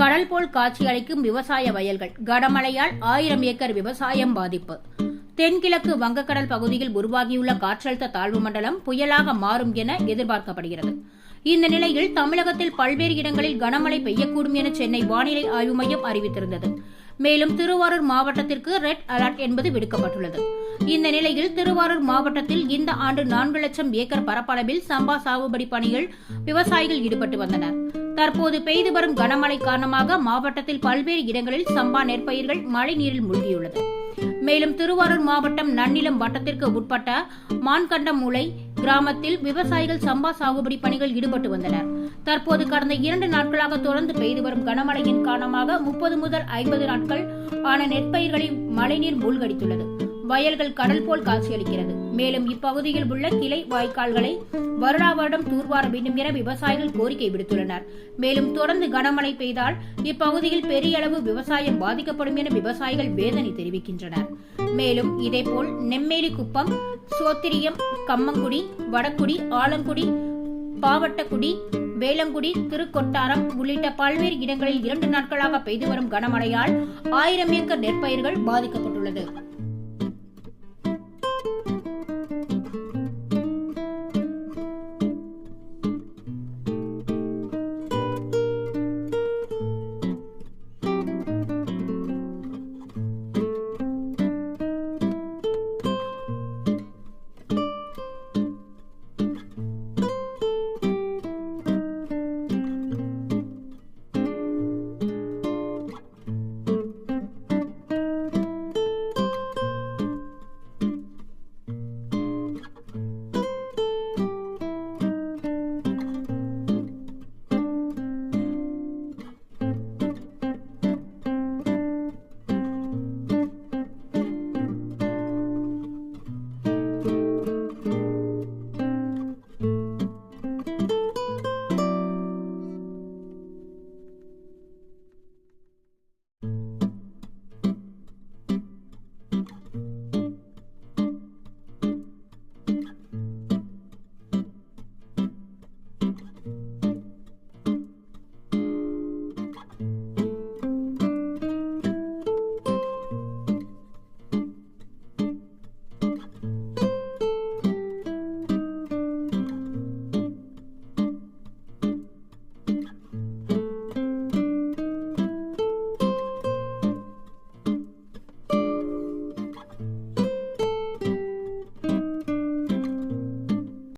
கடல் போல் காட்சியளிக்கும் விவசாய வயல்கள். கனமழையால் 1000 ஏக்கர் விவசாயம் பாதிப்பு. தென்கிழக்கு வங்கக்கடல் பகுதியில் உருவாகியுள்ள காற்றழுத்த தாழ்வு மண்டலம் புயலாக மாறும் என எதிர்பார்க்கப்படுகிறது. இந்த நிலையில் தமிழகத்தில் பல்வேறு இடங்களில் கனமழை பெய்யக்கூடும் என சென்னை வானிலை ஆய்வு மையம் அறிவித்திருந்தது. மேலும் திருவாரூர் மாவட்டத்திற்கு ரெட் அலர்ட் என்பது விடுக்கப்பட்டுள்ளது. இந்த நிலையில் திருவாரூர் மாவட்டத்தில் இந்த ஆண்டு 4 லட்சம் ஏக்கர் பரப்பளவில் சம்பா சாகுபடி பணியில் விவசாயிகள் ஈடுபட்டு வந்தனர். தற்போது பெய்து வரும் கனமழை காரணமாக மாவட்டத்தில் பல்வேறு இடங்களில் சம்பா நெற்பயிர்கள் மழை நீரில் மூழ்கியுள்ளது. மேலும் திருவாரூர் மாவட்டம் நன்னிலம் வட்டத்திற்கு உட்பட்ட மான்கண்டமூலை கிராமத்தில் விவசாயிகள் சம்பா சாகுபடி பணிகள் ஈடுபட்டு வந்தனர். தற்போது கடந்த 2 நாட்களாக தொடர்ந்து பெய்து வரும் கனமழையின் காரணமாக 30 முதல் 50 நாட்கள் ஆன நெற்பயிர்களில் மழைநீர் மூழ்கடித்துள்ளது. வயல்கள் கடல் போல் காட்சியளிக்கிறது. மேலும் இப்பகுதியில் உள்ள கிளை வாய்க்கால்களை வருடா வருடம் தூர்வார வேண்டும் என விவசாயிகள் கோரிக்கை விடுத்துள்ளனர். மேலும் தொடர்ந்து கனமழை பெய்தால் இப்பகுதியில் பெரிய அளவு விவசாயம் பாதிக்கப்படும் என விவசாயிகள் வேதனை தெரிவிக்கின்றனர். மேலும் இதேபோல் நெம்மேலி குப்பம், சோத்திரியம், கம்மங்குடி, வடக்குடி, ஆலங்குடி, பாவட்டக்குடி, வேலங்குடி, திருக்கொட்டாரம் உள்ளிட்ட பல்வேறு இடங்களில் 2 நாட்களாக பெய்து வரும் கனமழையால் 1000 ஏக்கர் நெற்பயிர்கள் பாதிக்கப்பட்டுள்ளது.